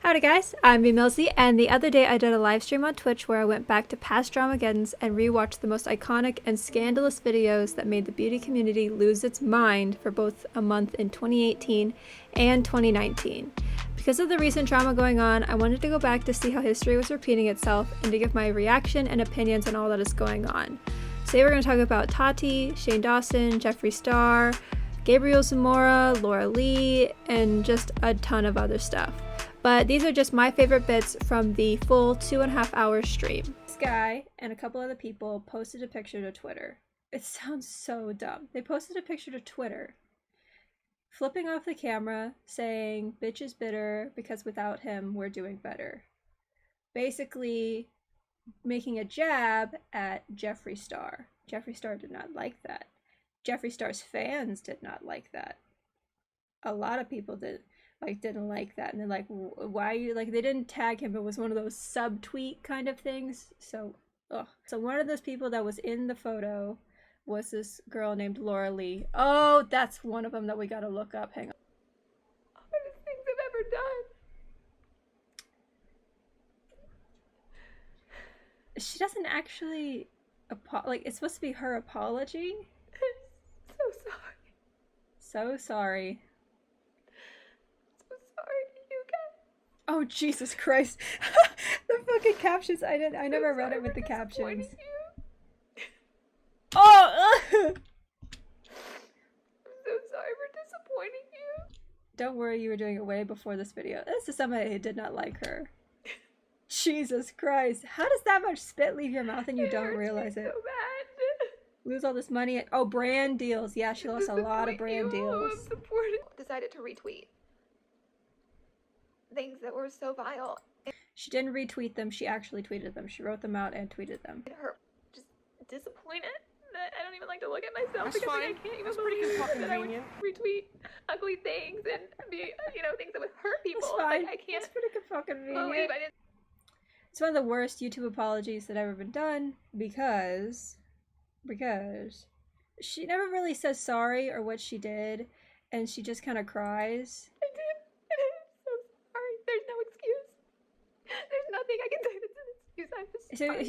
Howdy guys, I'm Milsey, and the other day I did a live stream on Twitch where I went back to past Dramageddons and rewatched the most iconic and scandalous videos that made the beauty community lose its mind for both a month in 2018 and 2019. Because of the recent drama going on, I wanted to go back to see how history was repeating itself and to give my reaction and opinions on all that is going on. Today we're going to talk about Tati, Shane Dawson, Jeffree Star, Gabriel Zamora, Laura Lee, and just a ton of other stuff. But these are just my favorite bits from the full 2.5 hour stream. This guy and a couple other people posted a picture to Twitter. It sounds so dumb. They posted a picture to Twitter, flipping off the camera, saying, "Bitch is bitter because without him, we're doing better." Basically, making a jab at Jeffree Star. Jeffree Star did not like that. Jeffree Star's fans did not like that. A lot of people didn't like that, and they're like, why are you, like, they didn't tag him. It was one of those subtweet kind of things. So one of those people that was in the photo was this girl named Laura Lee. Oh, that's one of them that we gotta look up. Hang on. Hardest things I've ever done. She doesn't actually like, it's supposed to be her apology. So sorry. So sorry. Oh, Jesus Christ. The fucking captions. I never read it with the captions. Oh! I'm so sorry for disappointing you. Don't worry, you were doing it way before this video. This is somebody who did not like her. Jesus Christ. How does that much spit leave your mouth and you don't realize it? So bad. Lose all this money. Oh, brand deals. Yeah, she lost a lot of brand deals. Decided to retweet things that were so vile. She didn't retweet them, she actually tweeted them. She wrote them out and tweeted them. Her just disappointed that I don't even like to look at myself. That's because fine. Like, I can't even That's believe pretty that I would retweet ugly things and be, things that would hurt people. It's fine. Like, I can't It's pretty fucking convenient. believe I didn't. It's one of the worst YouTube apologies that ever been done because she never really says sorry or what she did, and she just kind of cries. I did. I'm so sorry. There's no excuse. There's nothing I can say that's an excuse. I'm just So sorry. if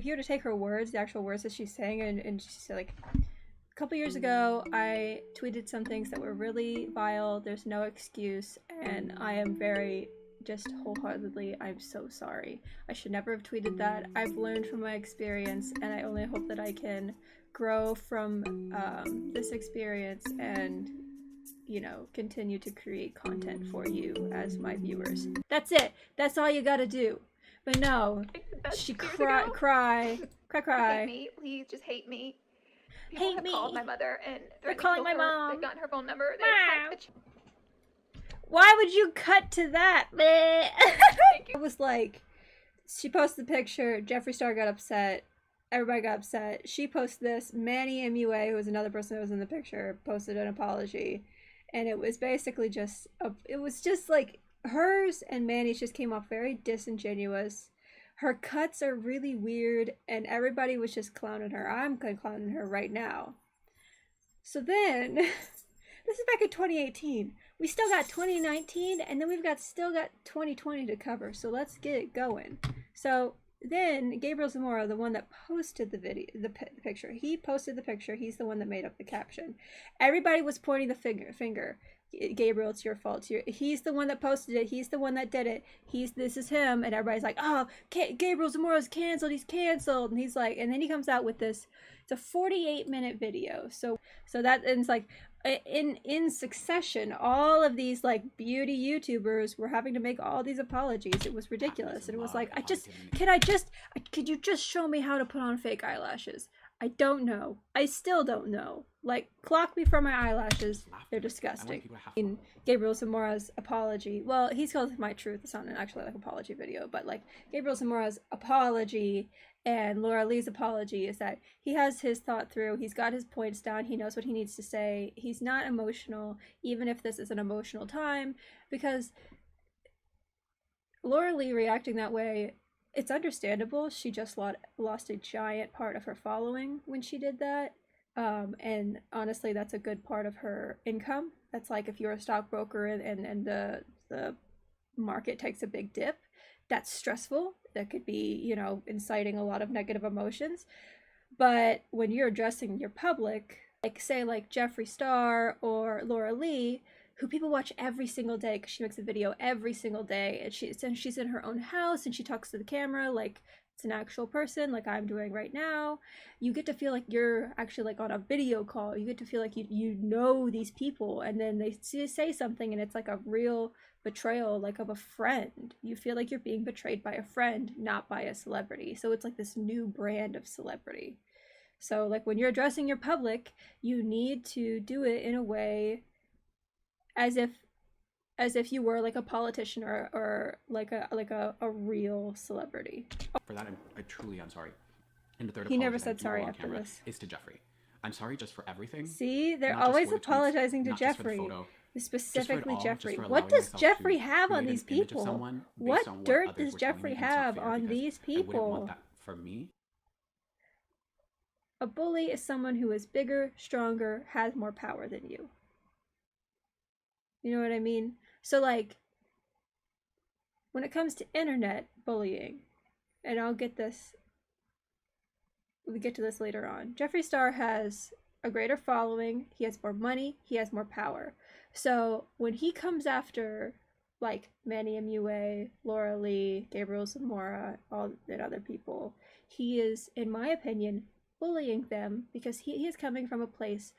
you were to take her words, the actual words that she's saying, and she said, like, a couple years ago I tweeted some things that were really vile. There's no excuse, and I am very just wholeheartedly, I'm so sorry. I should never have tweeted that. I've learned from my experience, and I only hope that I can grow from this experience and, you know, continue to create content for you as my viewers. That's it. That's all you gotta do. But no, she cry. Hate me, please, just hate me. People have called my mother and they're calling my mom. They've gotten her phone number. Why would you cut to that? It was like, she posted the picture, Jeffree Star got upset, everybody got upset. She posted this, Manny MUA, who was another person that was in the picture, posted an apology. And it was basically just, it was just like, hers and Manny's just came off very disingenuous. Her cuts are really weird, and everybody was just clowning her. I'm clowning her right now. So then, this is back in 2018. We still got 2019, and then we've still got 2020 to cover. So let's get it going. So then Gabriel Zamora, the one that posted the video, the picture, he posted the picture. He's the one that made up the caption. Everybody was pointing the finger. Gabriel, it's your fault. He's the one that posted it. He's the one that did it. This is him. And everybody's like, oh, Gabriel Zamora's canceled. He's canceled. And he's like, and then he comes out with this. It's a 48-minute video. So that ends like in succession. All of these like beauty YouTubers were having to make all these apologies. It was ridiculous. And it was like, could you just show me how to put on fake eyelashes? I don't know. I still don't know. Like, clock me for my eyelashes. They're disgusting. In Gabriel Zamora's apology, well, he's called My Truth. It's not actually like an apology video, but like Gabriel Zamora's apology and Laura Lee's apology is that he has his thought through. He's got his points down. He knows what he needs to say. He's not emotional, even if this is an emotional time, because Laura Lee reacting that way, it's understandable. She just lost a giant part of her following when she did that. And honestly, that's a good part of her income. That's like if you're a stockbroker and the market takes a big dip, that's stressful. That could be, you know, inciting a lot of negative emotions. But when you're addressing your public, like say like Jeffree Star or Laura Lee, who people watch every single day because she makes a video every single day, and she's in her own house and she talks to the camera like it's an actual person, like I'm doing right now. You get to feel like you're actually like on a video call. You get to feel like you know these people, and then they say something and it's like a real betrayal, like of a friend. You feel like you're being betrayed by a friend, not by a celebrity. So it's like this new brand of celebrity. So like when you're addressing your public, you need to do it in a way as if you were like a politician or like a real celebrity. For that, I truly am sorry. And the third He never apology that I said do sorry on after camera this. is to Jeffree. I'm sorry just for everything. See, they're Not just always for the tweets, apologizing to not just for the Jeffree. photo, Specifically just for it all, just Jeffree. for What allowing does myself to Jeffree have on create these an image of people? someone based What on dirt others does were telling me, Jeffree and it's not have fair on because these I wouldn't want people? that for me. A bully is someone who is bigger, stronger, has more power than you. You know what I mean? So like, when it comes to internet bullying, and we'll get to this later on, Jeffree Star has a greater following, he has more money, he has more power. So when he comes after like Manny MUA, Laura Lee, Gabriel, Zamora, all and other people, he is, in my opinion, bullying them because he is coming from a place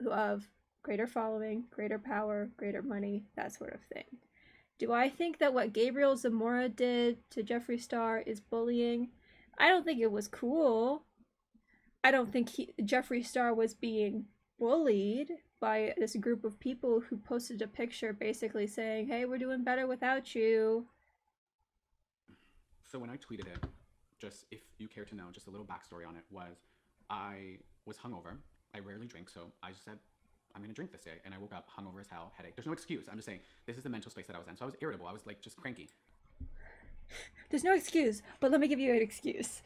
of greater following, greater power, greater money, that sort of thing. Do I think that what Gabriel Zamora did to Jeffree Star is bullying? I don't think it was cool. I don't think Jeffree Star was being bullied by this group of people who posted a picture basically saying, hey, we're doing better without you. So when I tweeted it, just if you care to know, just a little backstory on it was I was hungover. I rarely drink, so I just said, I'm gonna drink this day. And I woke up hungover as hell, headache. There's no excuse. I'm just saying, this is the mental space that I was in. So I was irritable. I was like just cranky. There's no excuse, but let me give you an excuse.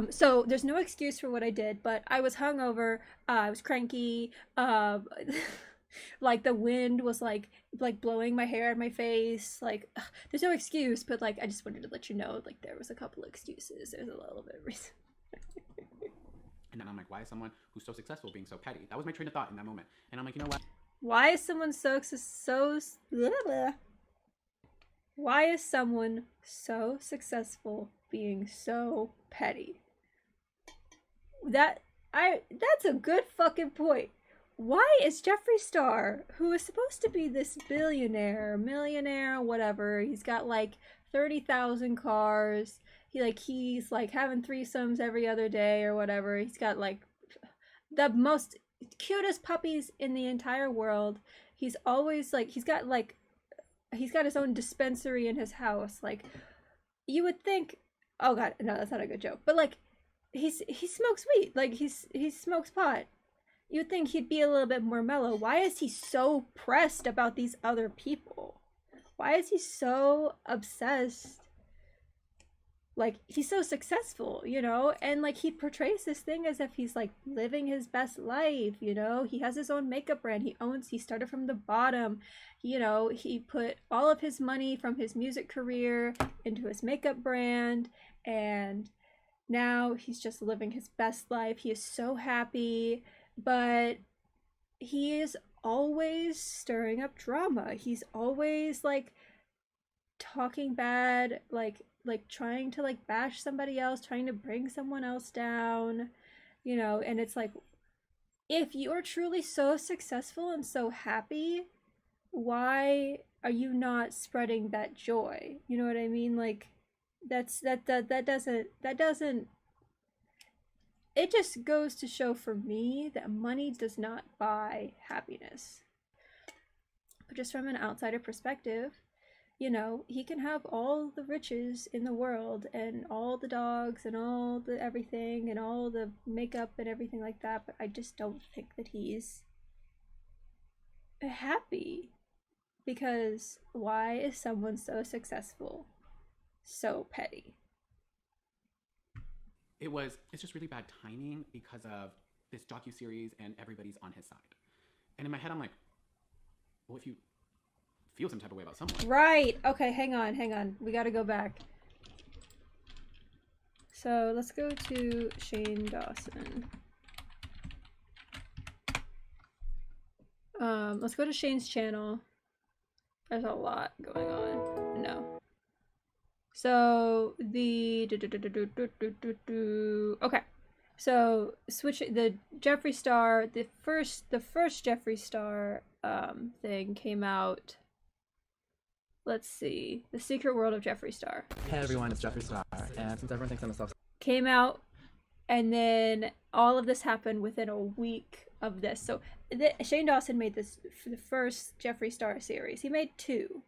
So there's no excuse for what I did, but I was hungover, I was cranky, like the wind was like blowing my hair in my face, like there's no excuse, but like I just wanted to let you know, like there was a couple of excuses, there's a little bit of reason. And then I'm like, why is someone who's so successful being so petty? That was my train of thought in that moment. And I'm like, you know what? Why is someone Why is someone so successful being so petty? That's a good fucking point. Why is Jeffree Star, who is supposed to be this billionaire, millionaire, whatever, he's got like 30,000 cars, he's like having threesomes every other day or whatever, he's got like the most cutest puppies in the entire world, he's always like, he's got his own dispensary in his house. Like, you would think, oh god, no, that's not a good joke, but like he smokes weed, like he smokes pot. You'd think he'd be a little bit more mellow. Why is he so pressed about these other people? Why is he so obsessed? Like, he's so successful, you know, and like he portrays this thing as if he's like living his best life, you know. He has his own makeup brand, he started from the bottom, you know, he put all of his money from his music career into his makeup brand, and now he's just living his best life. He is so happy, but he is always stirring up drama. He's always like talking bad, like trying to like bash somebody else, trying to bring someone else down, you know. And it's like, if you're truly so successful and so happy, why are you not spreading that joy? You know what I mean? Like, that doesn't, it just goes to show for me that money does not buy happiness. But just from an outsider perspective, you know, he can have all the riches in the world and all the dogs and all the everything and all the makeup and everything like that, but I just don't think that he's happy. Because why is someone so successful so petty? It's just really bad timing because of this docuseries and everybody's on his side. And in my head, I'm like, well, if you feel some type of way about someone. Right. Okay, hang on. We gotta go back. So let's go to Shane Dawson. Let's go to Shane's channel. There's a lot going on. No. So the okay. So switch the Jeffree Star. The first Jeffree Star thing came out. Let's see. The Secret World of Jeffree Star. Hey everyone, it's Jeffree Star, and since everyone thinks I'm a self Came out, and then all of this happened within a week of this. So Shane Dawson made this for the first Jeffree Star series. He made two.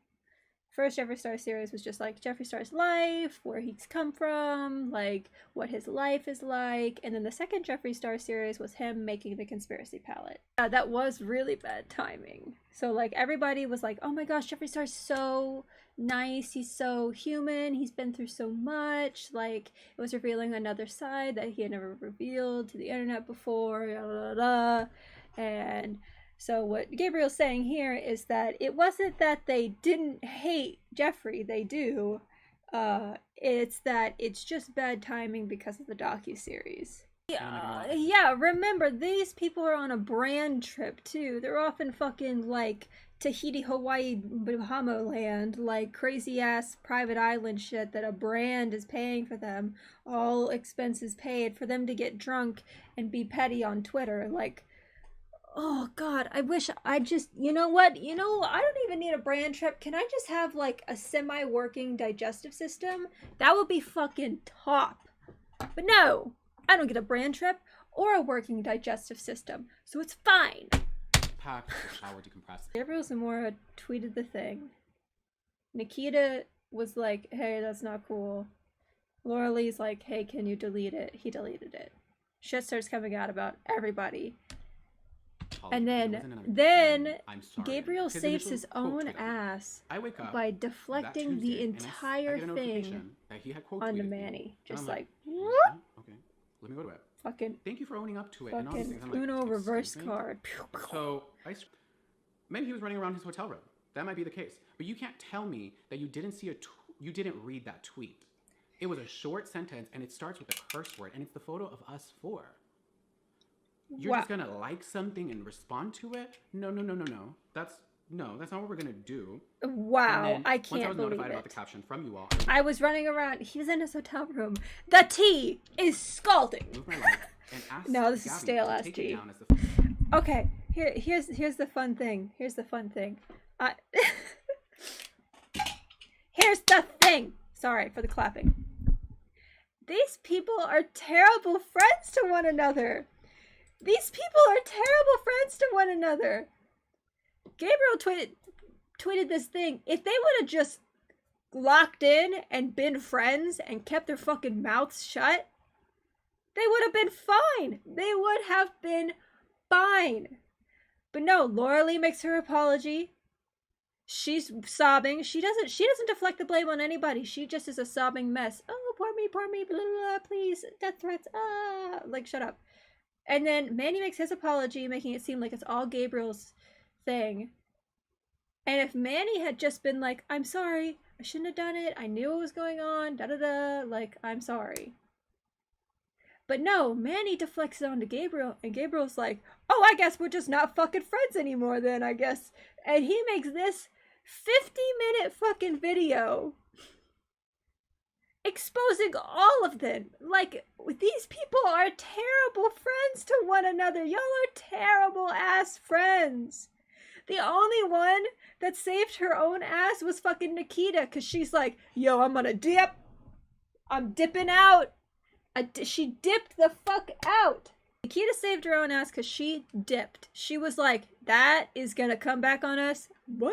First Jeffree Star series was just like Jeffree Star's life, where he's come from, like what his life is like, and then the second Jeffree Star series was him making the conspiracy palette. That was really bad timing. So like everybody was like, oh my gosh, Jeffree Star's so nice, he's so human, he's been through so much, like it was revealing another side that he had never revealed to the internet before, and so what Gabriel's saying here is that it wasn't that they didn't hate Jeffree, they do. It's that it's just bad timing because of the docuseries. Yeah, remember, these people are on a brand trip too. They're often fucking like Tahiti, Hawaii, Bahama land, like crazy ass private island shit that a brand is paying for them, all expenses paid for them to get drunk and be petty on Twitter. Like, oh god, I wish I just, you know what, I don't even need a brand trip. Can I just have like a semi-working digestive system? That would be fucking top. But no, I don't get a brand trip or a working digestive system, so it's fine. Pack, shower, decompress. Gabriel Zamora tweeted the thing. Nikita was like, hey, that's not cool. Laura Lee's like, hey, can you delete it? He deleted it. Shit starts coming out about everybody. And then Gabriel saves his own ass by deflecting the entire thing onto Manny. Just like, what? Okay, let me go to it. Fucking, thank you for owning up to it. And all these things. I'm Uno like, reverse card. So maybe he was running around his hotel room. That might be the case. But you can't tell me that you didn't see you didn't read that tweet. It was a short sentence and it starts with a curse word and it's the photo of us four. You're just gonna like something and respond to it? No. That's not what we're gonna do. Wow, I can't believe it. Once I was notified about the caption from you all, I was running around. He was in his hotel room. The tea is scalding. Move my life and ask no, this Gabby is stale ass take tea. it down as the Okay, here's the fun thing. Here's the fun thing. Here's the thing. Sorry for the clapping. These people are terrible friends to one another. These people are terrible friends to one another. Gabriel tweeted this thing. If they would have just locked in and been friends and kept their fucking mouths shut, they would have been fine. They would have been fine. But no, Laura Lee makes her apology. She's sobbing. She doesn't deflect the blame on anybody. She just is a sobbing mess. Oh, poor me, blah, blah, blah, please, death threats, like, shut up. And then Manny makes his apology, making it seem like it's all Gabriel's thing. And if Manny had just been like, I'm sorry, I shouldn't have done it, I knew what was going on, like, I'm sorry. But no, Manny deflects it onto Gabriel, and Gabriel's like, oh, I guess we're just not fucking friends anymore then, I guess. And he makes this 50-minute fucking video exposing all of them. Like, these people are terrible friends to one another. Y'all are terrible ass friends. The only one that saved her own ass was fucking Nikita, because she's like, yo, I'm gonna dip. I'm dipping out. She dipped the fuck out. Nikita saved her own ass because she dipped. She was like, that is gonna come back on us. Bye.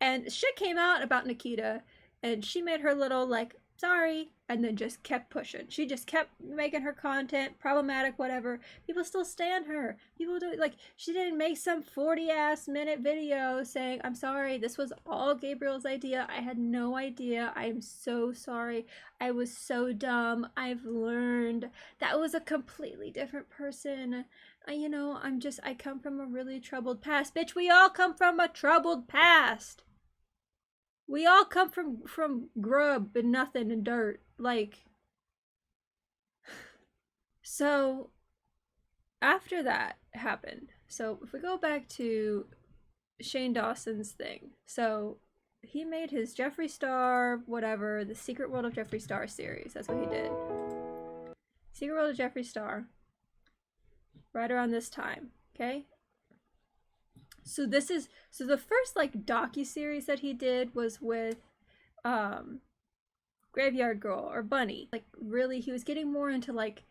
And shit came out about Nikita, and she made her little, like, sorry, and then just kept pushing. She just kept making her content problematic, whatever. People still stan her. People do, like, she didn't make some 40-ass minute video saying, I'm sorry, this was all Gabriel's idea. I had no idea. I am so sorry. I was so dumb. I've learned. That was a completely different person. You know, I come from a really troubled past. Bitch, we all come from a troubled past. We all come from grub and nothing and dirt. Like, so after that happened, so if we go back to Shane Dawson's thing, so he made his Jeffree Star, whatever, the Secret World of Jeffree Star series. That's what he did. Secret World of Jeffree Star. Right around this time, okay? So the first like docu-series that he did was with Graveyard Girl or Bunny. Like, really, he was getting more into like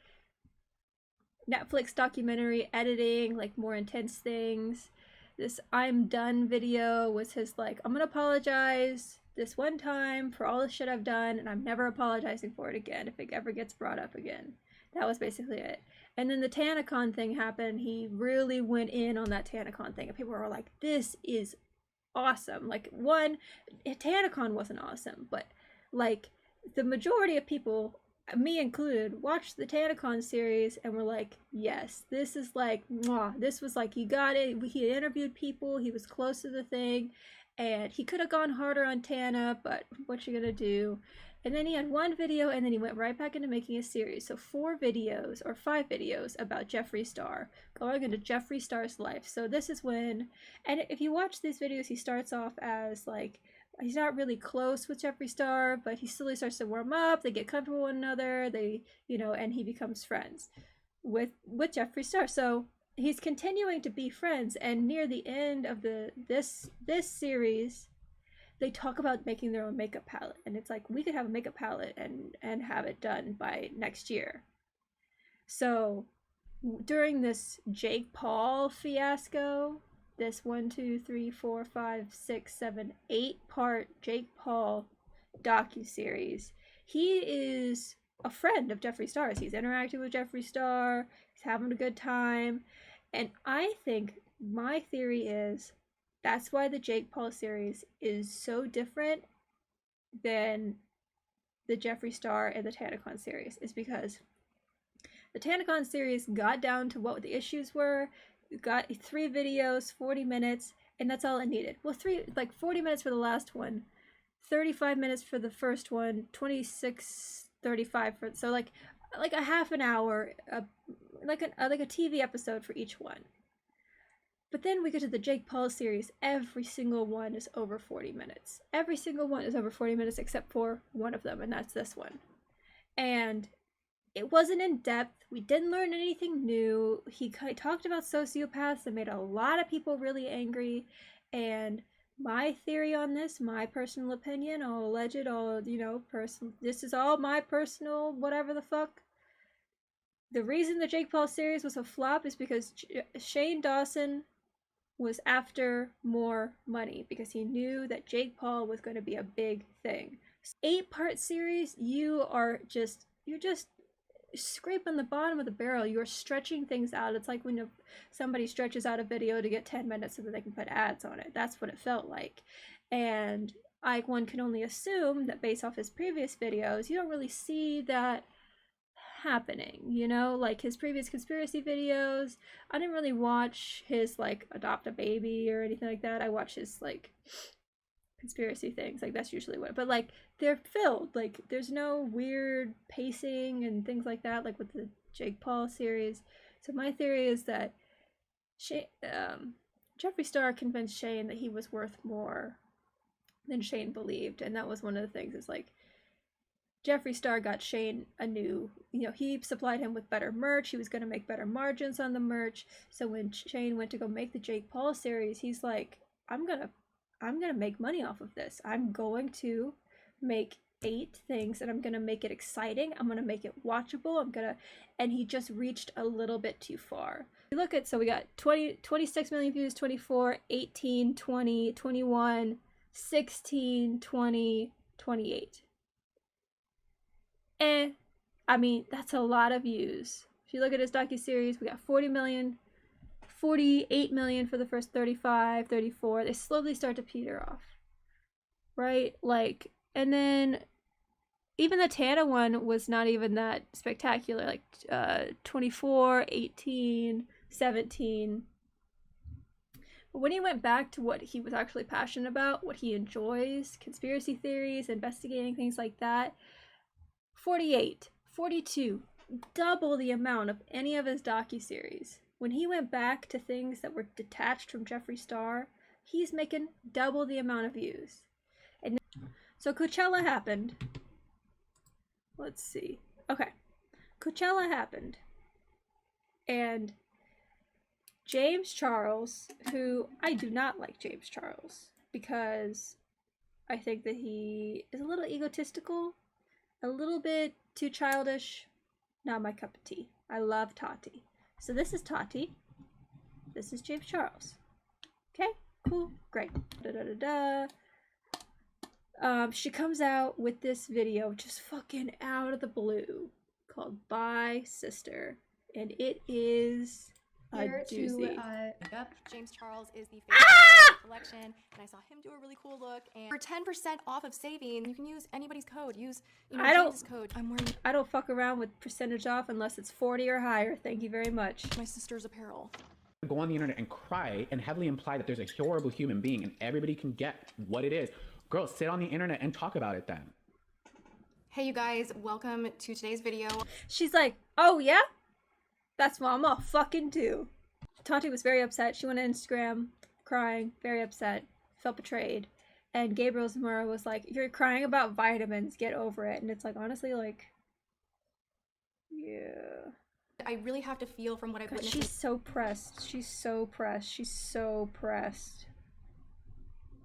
Netflix documentary editing, like more intense things. This I'm Done video was his like, I'm gonna apologize this one time for all the shit I've done, and I'm never apologizing for it again if it ever gets brought up again. That was basically it. And then the TanaCon thing happened. He really went in on that TanaCon thing. And people were like, this is awesome. Like, one, TanaCon wasn't awesome, but like the majority of people, me included, watched the TanaCon series and were like, yes, this is like, mwah. This was like, you got it. He interviewed people. He was close to the thing. And he could have gone harder on Tana, but what you gonna do? And then he had one video, and then he went right back into making a series. So 4 videos, or 5 videos, about Jeffree Star, going into Jeffree Star's life. So this is when, and if you watch these videos, he starts off as, like, he's not really close with Jeffree Star, but he slowly starts to warm up, they get comfortable with one another, they, you know, and he becomes friends with Jeffree Star. So he's continuing to be friends, and near the end of this series, they talk about making their own makeup palette, and it's like, we could have a makeup palette and have it done by next year. So during this Jake Paul fiasco, this 1, 2, 3, 4, 5, 6, 7, 8-part Jake Paul docu-series, he is a friend of Jeffree Star's. He's interacting with Jeffree Star, he's having a good time, and I think, my theory is, that's why the Jake Paul series is so different than the Jeffree Star and the TanaCon series, is because the TanaCon series got down to what the issues were. You got 3 videos, 40 minutes, and that's all it needed. Well, 40 minutes for the last one, 35 minutes for the first one, 26, 35 for, so like a half an hour, like a TV episode for each one. But then we get to the Jake Paul series, every single one is over 40 minutes. Every single one is over 40 minutes except for one of them, and that's this one. And it wasn't in depth. We didn't learn anything new. He talked about sociopaths that made a lot of people really angry. And my theory on this, my personal opinion, all alleged, all, you know, this is all my personal whatever the fuck. The reason the Jake Paul series was a flop is because Shane Dawson was after more money, because he knew that Jake Paul was going to be a big thing. 8-part series, you're just scraping the bottom of the barrel. You're stretching things out. It's like when somebody stretches out a video to get 10 minutes so that they can put ads on it. That's what it felt like. And one can only assume that based off his previous videos, you don't really see that happening, you know, like his previous conspiracy videos. I didn't really watch his like adopt a baby or anything like that. I watch his like conspiracy things, like that's usually what, but like they're filled, like there's no weird pacing and things like that, like with the Jake Paul series. So my theory is that Jeffree Star convinced Shane that he was worth more than Shane believed, and that was one of the things, is like Jeffree Star got Shane a new, you know, he supplied him with better merch. He was going to make better margins on the merch. So when Shane went to go make the Jake Paul series, he's like, I'm gonna make money off of this. I'm going to make 8 things, and I'm gonna make it exciting. I'm gonna make it watchable. And he just reached a little bit too far. Look at, so we got 26 million views, 24, 18, 20, 21, 16, 20, 28. I mean, that's a lot of views. If you look at his docuseries, we got 40 million, 48 million for the first 35, 34. They slowly start to peter off, right? Like, and then even the Tana one was not even that spectacular, like 24, 18, 17. But when he went back to what he was actually passionate about, what he enjoys, conspiracy theories, investigating things like that, 48, 42, double the amount of any of his docuseries. When he went back to things that were detached from Jeffree Star, he's making double the amount of views. And so Coachella happened. Let's see. Okay. Coachella happened. And James Charles, who I do not like James Charles because I think that he is a little egotistical, a little bit too childish, not my cup of tea. I love Tati. So this is Tati. This is James Charles. Okay, cool, great. She comes out with this video just fucking out of the blue called Bye Sister. And it is Here a doozy. James Charles is the favorite of the collection, and I saw him do a really cool look. And for 10% off of saving, you can use anybody's code. Use James's code. I'm wearing I don't fuck around with percentage off unless it's 40 or higher. Thank you very much. my sister's apparel. Go on the internet and cry and heavily imply that there's a horrible human being and everybody can get what it is. Girls, sit on the internet and talk about it then. Hey you guys, welcome to today's video. She's like, oh yeah? That's what I'm gonna fucking do. Tati was very upset. She went on Instagram crying, very upset, felt betrayed. And Gabriel Zamora was like, you're crying about vitamins, get over it. And it's like, honestly, like, yeah. I really have to feel from what I've God, witnessed. she's so pressed. She's so pressed. She's so pressed.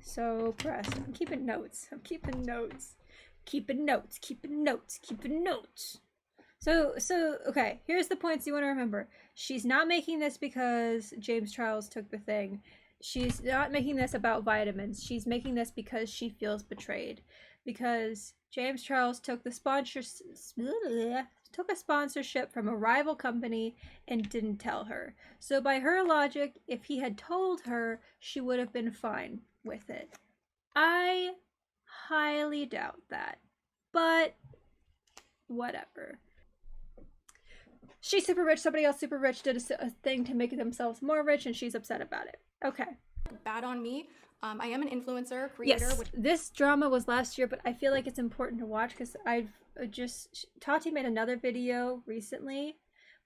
So pressed. I'm keeping notes. I'm keeping notes. Keeping notes. Keeping notes. Keeping notes. So okay, here's the points you want to remember. She's not making this because James Charles took the thing. She's not making this about vitamins. She's making this because she feels betrayed. Because James Charles took the took a sponsorship from a rival company and didn't tell her. So by her logic, if he had told her, she would have been fine with it. I highly doubt that. But whatever. She's super rich, somebody else super rich did a thing to make themselves more rich, and she's upset about it. Okay. Bad on me. I am an influencer, creator. Yes, Which this drama was last year, but I feel like it's important to watch because Tati made another video recently,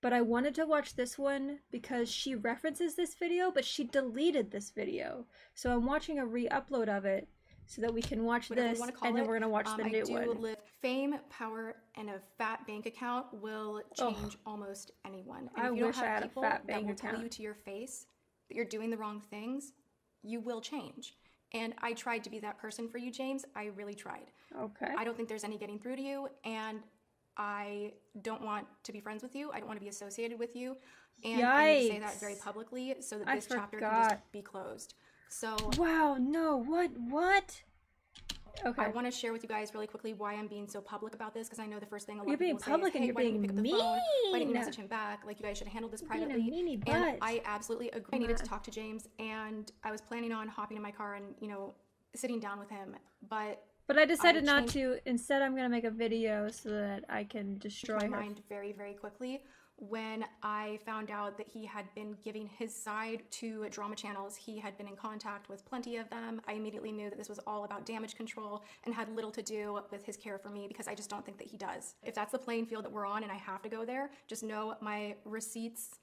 but I wanted to watch this one because she references this video, but she deleted this video. So I'm watching a re-upload of it so that we can watch this, and then we're going to watch the new one. Fame, power, and a fat bank account will change almost anyone. And I if you wish don't I have had a people fat that bank will account. tell you to your face that you're doing the wrong things, you will change. And I tried to be that person for you, James. I really tried. Okay. I don't think there's any getting through to you, and I don't want to be friends with you. I don't want to be associated with you. And I need to say that very publicly so that this chapter can just be closed. So wow, no, what? Okay. I want to share with you guys really quickly why I'm being so public about this, because I know the first thing a lot You're of being people public say and is, hey, you're why didn't you being pick up the phone? Why didn't you mean. message him back? Like, you guys should have handled this Being a privately. meanie And butt. I absolutely agree. I needed to talk to James, and I was planning on hopping in my car and, sitting down with him. But I decided not to. Instead, I'm going to make a video so that I can destroy my her. mind very, very quickly when I found out that he had been giving his side to drama channels. He had been in contact with plenty of them. I immediately knew that this was all about damage control and had little to do with his care for me, because I just don't think that he does. If that's the playing field that we're on and I have to go there, just know my receipts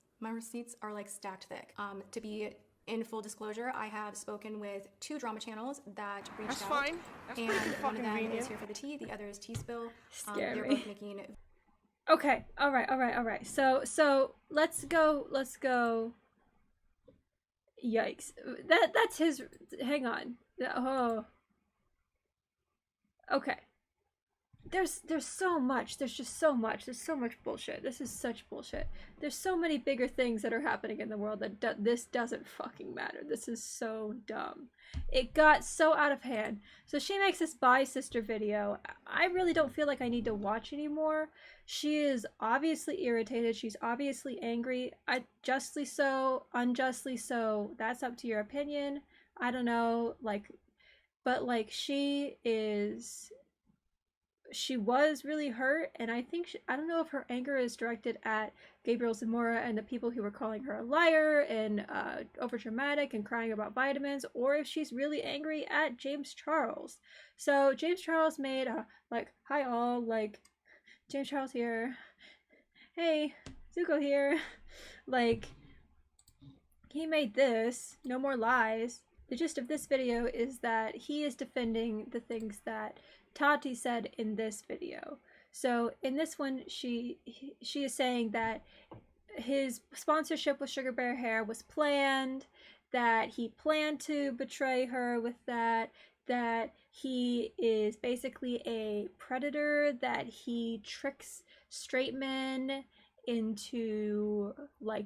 are like stacked thick. To be in full disclosure, I have spoken with 2 drama channels that reached out. Fine. That's And pretty one of fucking them convenient. is Here for the Tea, the other is Tea Spill. Scare They're me. both making Okay, all right. So let's go. Yikes. That's his. Hang on. Oh. Okay. there's so much. There's just so much. There's so much bullshit. This is such bullshit. There's so many bigger things that are happening in the world that this doesn't fucking matter. This is so dumb. It got so out of hand. So she makes this Bye Sister video. I really don't feel like I need to watch anymore. She is obviously irritated. She's obviously angry. Justly so, unjustly so. That's up to your opinion. I don't know. But she was really hurt, and I think I don't know if her anger is directed at Gabriel Zamora and the people who were calling her a liar and over dramatic and crying about vitamins, or if she's really angry at James Charles. So James Charles made a hi all, James Charles here, hey Zuko here, he made this No More Lies. The gist of this video is that he is defending the things that Tati said in this video. So in this one, she is saying that his sponsorship with Sugar Bear Hair was planned, that he planned to betray her with that he is basically a predator, that he tricks straight men into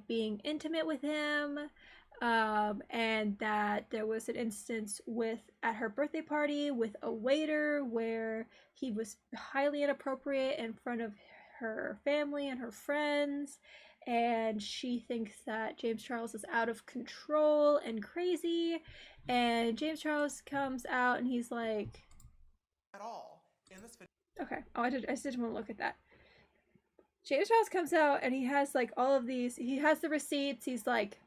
being intimate with him. And that there was an instance at her birthday party with a waiter where he was highly inappropriate in front of her family and her friends, and she thinks that James Charles is out of control and crazy, and James Charles comes out and he's like, at all in this video. Okay, I just didn't want to look at that. James Charles comes out and he has all of these, he has the receipts, he's like,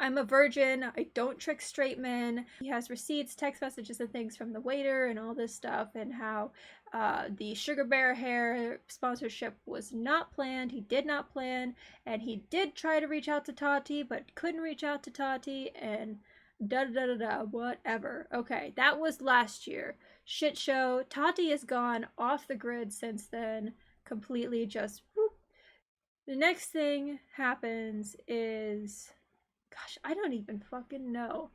I'm a virgin, I don't trick straight men. He has receipts, text messages, and things from the waiter and all this stuff, and how the Sugar Bear Hair sponsorship was not planned. He did not plan, and he did try to reach out to Tati, but couldn't reach out to Tati, and whatever. Okay, that was last year. Shit show. Tati has gone off the grid since then, completely just whoop. The next thing happens is, gosh, I don't even fucking know.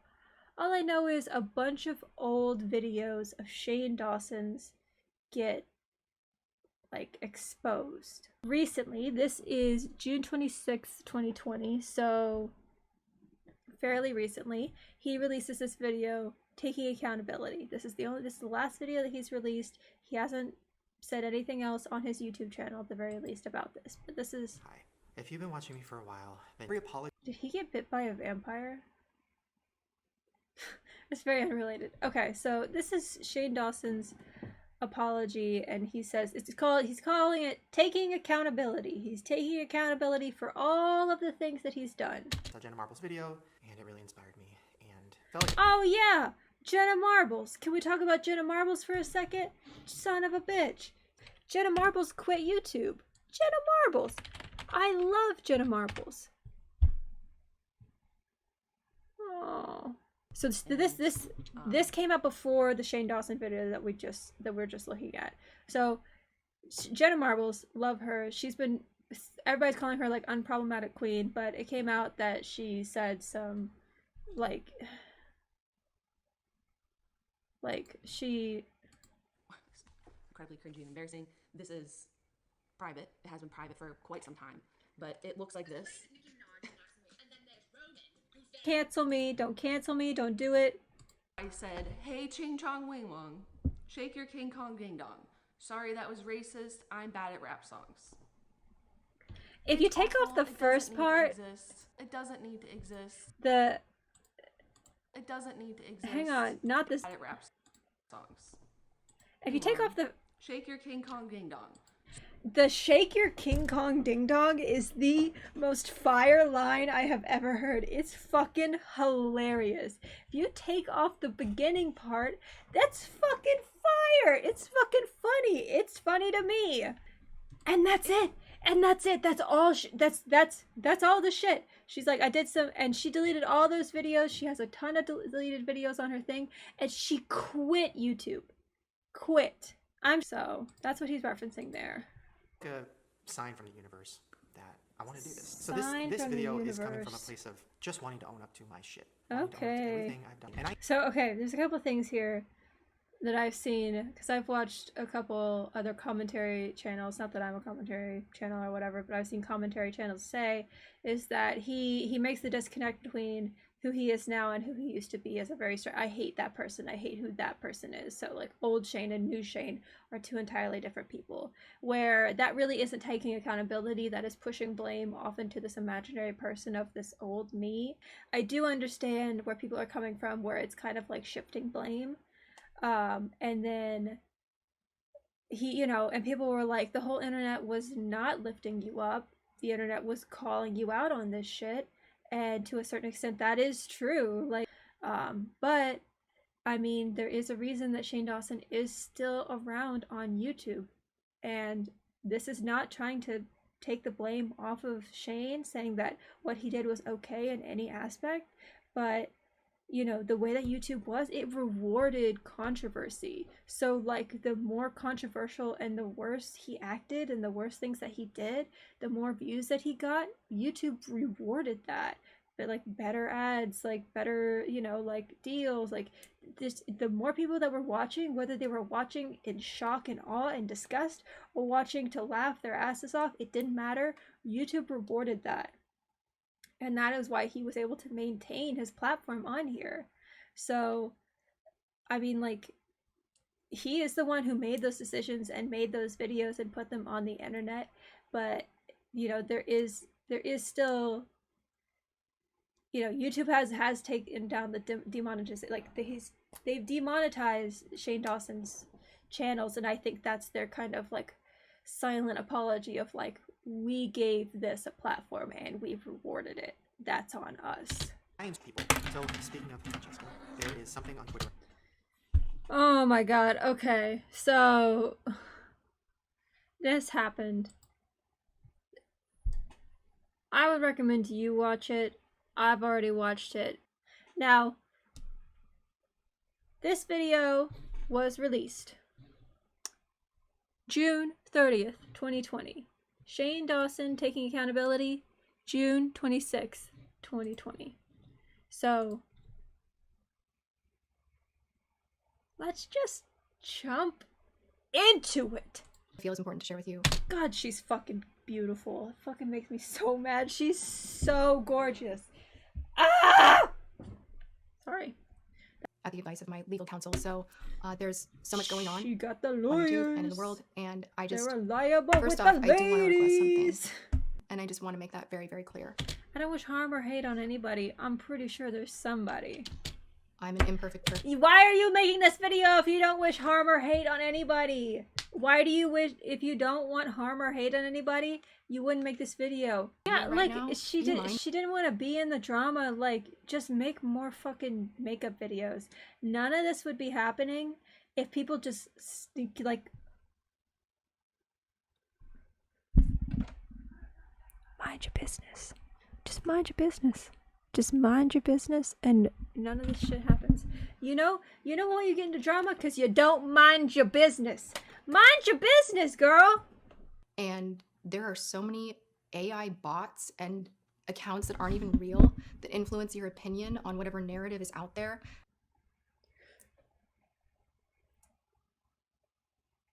All I know is a bunch of old videos of Shane Dawson's get exposed. Recently, this is June 26th, 2020, so fairly recently, he releases this video taking accountability. This is the last video that he's released. He hasn't said anything else on his YouTube channel at the very least about this, but this is... Hi. If you've been watching me for a while, then apologize. Did he get bit by a vampire? It's very unrelated. Okay, so this is Shane Dawson's apology, and he says he's calling it taking accountability. He's taking accountability for all of the things that he's done. I saw Jenna Marbles' video, and it really inspired me, and felt like... Oh yeah, Jenna Marbles. Can we talk about Jenna Marbles for a second? Son of a bitch. Jenna Marbles quit YouTube. Jenna Marbles. I love Jenna Marbles. Oh. So this came out before the Shane Dawson video that we're just looking at. So Jenna Marbles, love her. Everybody's calling her unproblematic queen, but it came out that she said some she incredibly cringy and embarrassing. This is private. It has been private for quite some time, but it looks like this. Cancel me, don't do it. I said, hey Ching Chong Wing Wong, shake your King Kong Ding Dong. Sorry that was racist, I'm bad at rap songs. If you take off the first part, it doesn't need to exist. It doesn't need to exist. Hang on, not this. Bad at rap songs. If you take off the... Shake your King Kong Ding Dong. The shake your King Kong Ding Dong is the most fire line I have ever heard. It's fucking hilarious. If you take off the beginning part, that's fucking fire. It's fucking funny. It's funny to me. And that's it. That's all. That's all the shit. She's like, I did some, and she deleted all those videos. She has a ton of deleted videos on her thing, and she quit YouTube. Quit. So that's what he's referencing there. A sign from the universe that I want to do this. So this video is coming from a place of just wanting to own up to my shit. Okay. Everything I've done. And So okay, there's a couple things here. that I've seen, because I've watched a couple other commentary channels, not that I'm a commentary channel or whatever, but I've seen commentary channels say, is that he makes the disconnect between who he is now and who he used to be as a very I hate that person, I hate who that person is. So like old Shane and new Shane are two entirely different people, where that really isn't taking accountability, that is pushing blame off into this imaginary person of this old me. I do understand where people are coming from, where it's kind of like shifting blame. And then he, you know, and people were like, the whole internet was not lifting you up, the internet was calling you out on this shit. And to a certain extent that is true, like but I mean, there is a reason that Shane Dawson is still around on YouTube, and this is not trying to take the blame off of Shane, saying that what he did was okay in any aspect, but you know, the way that YouTube was, it rewarded controversy. So like the more controversial and the worse he acted and the worse things that he did, the more views that he got, YouTube rewarded that. But like better ads, like better, you know, like deals, like this, the more people that were watching, whether they were watching in shock and awe and disgust or watching to laugh their asses off, it didn't matter. YouTube rewarded that. And that is why he was able to maintain his platform on here. So, I mean, like, he is the one who made those decisions and made those videos and put them on the internet. But, you know, there is still, you know, YouTube has taken down the demonetization. Like, they've demonetized Shane Dawson's channels, and I think that's their kind of like silent apology of like, we gave this a platform and we've rewarded it. That's on us. People. So speaking of Francesca, there is something on Twitter. Oh my god, okay. So this happened. I would recommend you watch it. I've already watched it. Now, this video was released June 30th, 2020. Shane Dawson taking accountability, June 26th, 2020. So, let's just jump into it. I feel it's important to share with you. God, she's fucking beautiful. It fucking makes me so mad. She's so gorgeous. Ah! Sorry. At the advice of my legal counsel. So there's so much going on. She got the on lawyers. YouTube and in the world, and I just They're reliable first with off, the I do want to request ladies. something, and I just want to make that very, very clear. I don't wish harm or hate on anybody. I'm pretty sure there's somebody. I'm an imperfect person. Why are you making this video if you don't wish harm or hate on anybody? Why do you wish, if you don't want harm or hate on anybody, you wouldn't make this video? Yeah, right like now, she didn't want to be in the drama. Like, just make more fucking makeup videos. None of this would be happening if people just like mind your business. Just mind your business. Just mind your business, and none of this shit happens. You know why you get into drama? Because you don't mind your business. Mind your business, girl! And there are so many AI bots and accounts that aren't even real that influence your opinion on whatever narrative is out there.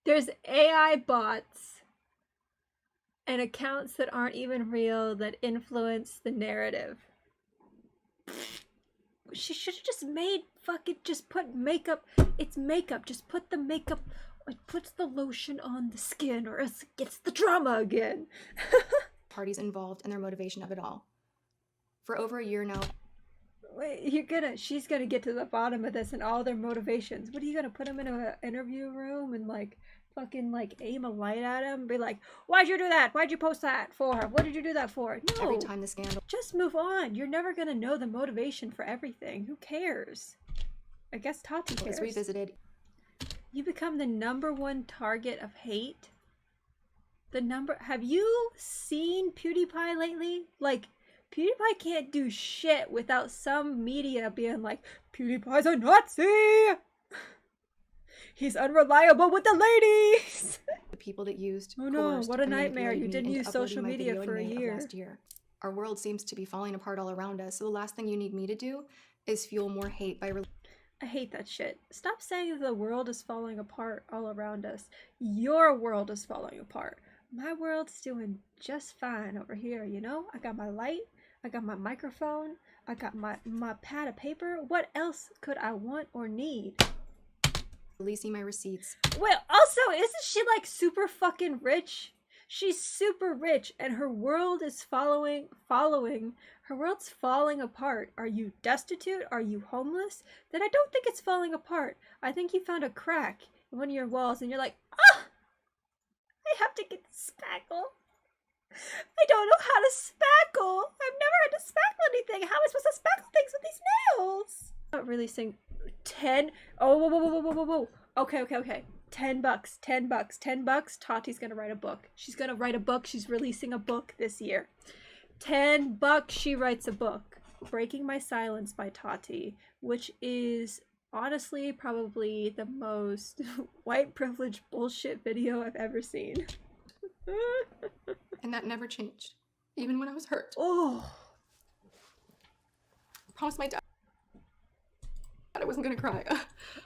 There's AI bots and accounts that aren't even real that influence the narrative. She should have just made just put makeup. It's makeup. Just put the makeup. It puts the lotion on the skin, or else it gets the drama again. Parties involved and their motivation of it all. For over a year now. Wait, she's gonna get to the bottom of this and all their motivations. What are you gonna put them in an interview room and like fucking like aim a light at him and be like, why'd you do that? Why'd you post that for? What did you do that for? No. Every time the scandal. Just move on. You're never gonna know the motivation for everything. Who cares? I guess Tati cares. Was revisited. You become the #1 target of hate. Have you seen PewDiePie lately? Like, PewDiePie can't do shit without some media being like, PewDiePie's a Nazi! He's unreliable with the ladies! The people that used oh no, what a nightmare. You didn't use social media for a year. Last year. Our world seems to be falling apart all around us, so the last thing you need me to do is fuel more hate by I hate that shit. Stop saying that the world is falling apart all around us. Your world is falling apart. My world's doing just fine over here, you know? I got my light, I got my microphone, I got my pad of paper. What else could I want or need? Releasing my receipts. Well, also, isn't she like super fucking rich? She's super rich and her world is her world's falling apart. Are you destitute? Are you homeless? Then I don't think it's falling apart. I think you found a crack in one of your walls and you're like, ah, I have to get the spackle. I don't know how to spackle. I've never had to spackle anything. How am I supposed to spackle things with these nails? I'm not releasing 10. Oh, whoa. Okay. $10. Tati's gonna write a book. She's gonna write a book. She's releasing a book this year. $10. She writes a book. Breaking My Silence by Tati, which is honestly probably the most white privilege bullshit video I've ever seen. And that never changed, even when I was hurt. Oh. I promised my dad I wasn't gonna cry.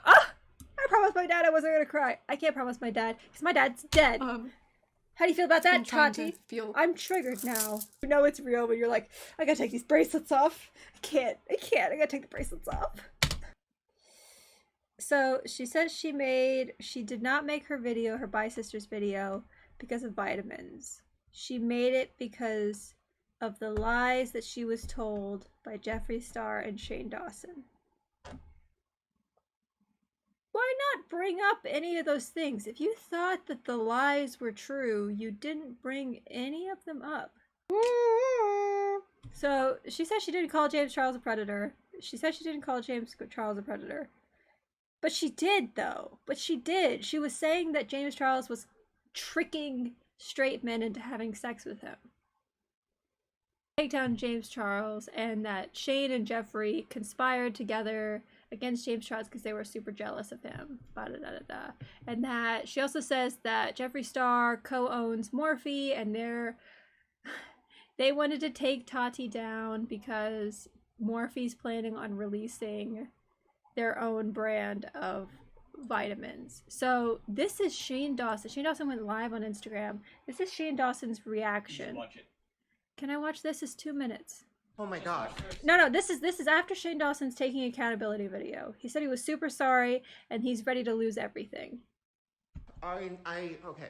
I promised my dad I wasn't gonna cry. I can't promise my dad because my dad's dead. How do you feel about that, Tati? I'm triggered now. You know it's real, but you're like, I gotta take these bracelets off. I can't. I gotta take the bracelets off. So she says she did not make her video, her Bye Sisters video, because of vitamins. She made it because of the lies that she was told by Jeffree Star and Shane Dawson. Why not bring up any of those things? If you thought that the lies were true, you didn't bring any of them up. So she said she didn't call James Charles a predator. She said she didn't call James Charles a predator. But she did, though. But she did. She was saying that James Charles was tricking straight men into having sex with him. Take down James Charles, and that Shane and Jeffree conspired together against James Charles because they were super jealous of him. And that she also says that Jeffree Star co-owns Morphe, and they wanted to take Tati down because Morphe's planning on releasing their own brand of vitamins. So this is Shane Dawson. Shane Dawson went live on Instagram. This is Shane Dawson's reaction. Watch it. Can I watch this? It's 2 minutes. Oh my god. No, this is after Shane Dawson's taking accountability video. He said he was super sorry and he's ready to lose everything. Okay.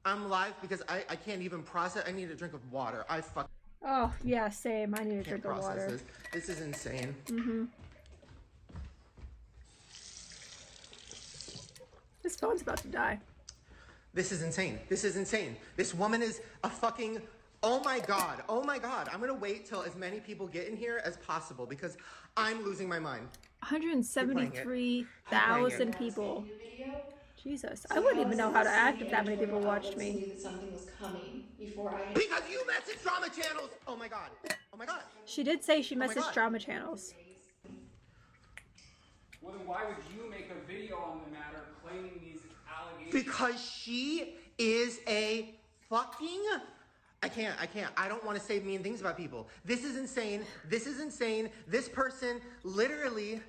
I'm live because I can't even process. I need a drink of water. Oh, yeah, same. I need a drink of process water. This is insane. This phone's about to die. This is insane. This woman is a fucking... Oh my god. I'm gonna wait till as many people get in here as possible because I'm losing my mind. 173,000 people. Jesus, I wouldn't even know how to act if that many people watched me. Because you message drama channels! Oh my god. She did say she messaged drama channels. Well, then why would you make a video on the matter claiming these allegations? Because she is a fucking... I can't. I don't want to say mean things about people. This is insane. This person literally...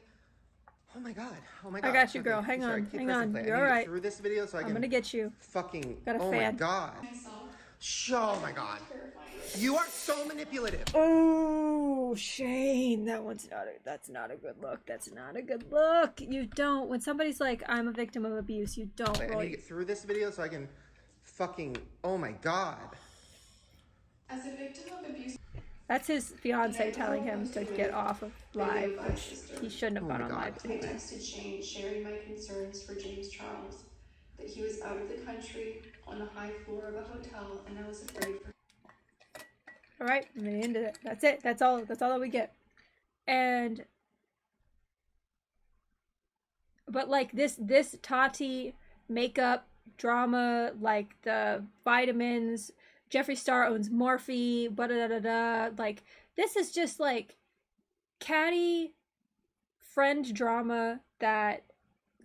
Oh my god. I got you, girl. Hang on. You're alright. Through this video so I'm gonna get you. Fucking... Got a oh fan. my god. Oh my god. You are so manipulative. Oh, Shane, that's not a good look. That's not a good look. You don't, when somebody's like, I'm a victim of abuse, you don't I need to get through this video so I can fucking... Oh my god. As a victim of abuse... That's his fiance telling him to get off of live, which he shouldn't have gone on live I texted Shane sharing my concerns for James Charles, that he was out of the country on the high floor of a hotel, and I was afraid for him. All right, I'm gonna end it. That's it. That's all that we get. But like this Tati makeup drama, like the vitamins, Jeffree Star owns Morphe, like this is just like catty friend drama that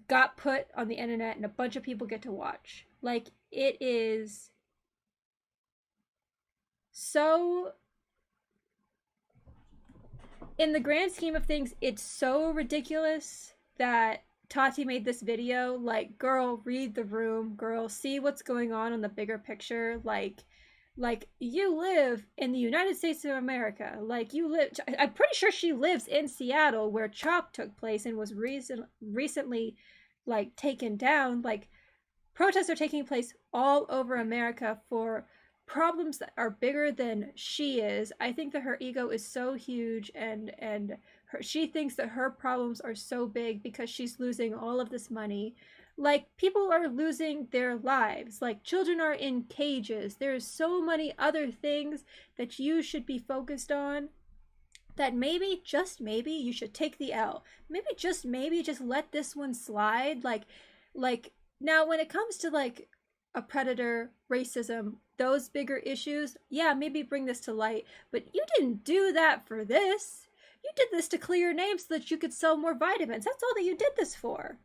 got put on the internet and a bunch of people get to watch. Like it is so in the grand scheme of things, it's so ridiculous that Tati made this video. Like, girl, read the room. Girl, see what's going on the bigger picture. Like you live in the United States of America. Like, you live, I'm pretty sure she lives in Seattle, where CHOP took place and was recently like taken down. Like, protests are taking place all over America for problems that are bigger than she is. I think that her ego is so huge, and she thinks that her problems are so big because she's losing all of this money. Like, people are losing their lives. Like, children are in cages. There's so many other things that you should be focused on, that maybe, just maybe, you should take the L. Maybe, just maybe, just let this one slide. Like now, when it comes to like a predator, racism, those bigger issues, yeah, maybe bring this to light. But you didn't do that for this. You did this to clear your name so that you could sell more vitamins. That's all that you did this for.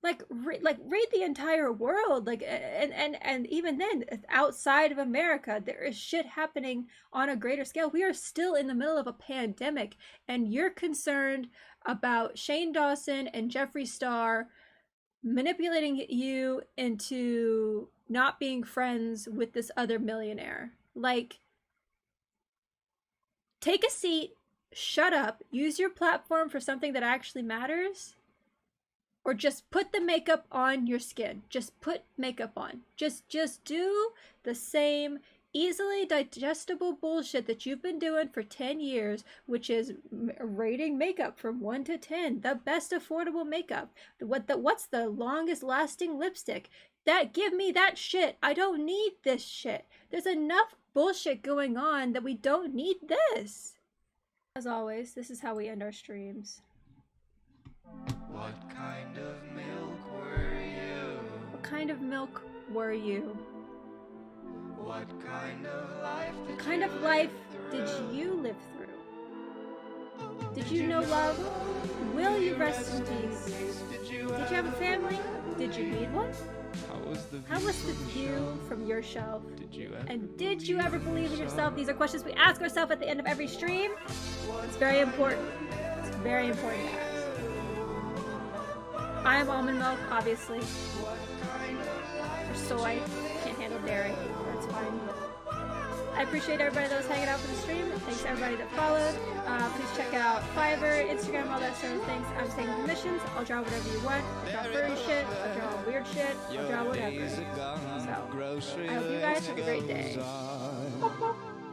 Like read the entire world. Like, and even then, outside of America, there is shit happening on a greater scale. We are still in the middle of a pandemic, and you're concerned about Shane Dawson and Jeffree Star manipulating you into not being friends with this other millionaire. Like, take a seat, shut up, use your platform for something that actually matters, or just put the makeup on your skin. Just put makeup on. Just do the same easily digestible bullshit that you've been doing for 10 years, which is rating makeup from 1 to 10, the best affordable makeup. What's the longest lasting lipstick? Give me that shit. I don't need this shit. There's enough bullshit going on that we don't need this. As always, this is how we end our streams. What kind of milk were you? What kind of milk were you? What kind of life did What kind of life did you live through? Did you know love? Will you rest in peace? Did you have a family? Did you need one? How was the view from your shelf? And did you ever believe in yourself? These are questions we ask ourselves at the end of every stream. It's very important. It's very important to ask. I am almond milk, obviously. Or soy. Can't handle dairy. That's fine. I appreciate everybody that was hanging out for the stream. Thanks to everybody that followed. Please check out Fiverr, Instagram, all that sort of things. I'm just taking commissions. I'll draw whatever you want. I'll draw furry shit. I'll draw weird shit. I'll draw whatever. So, I hope you guys have a great day.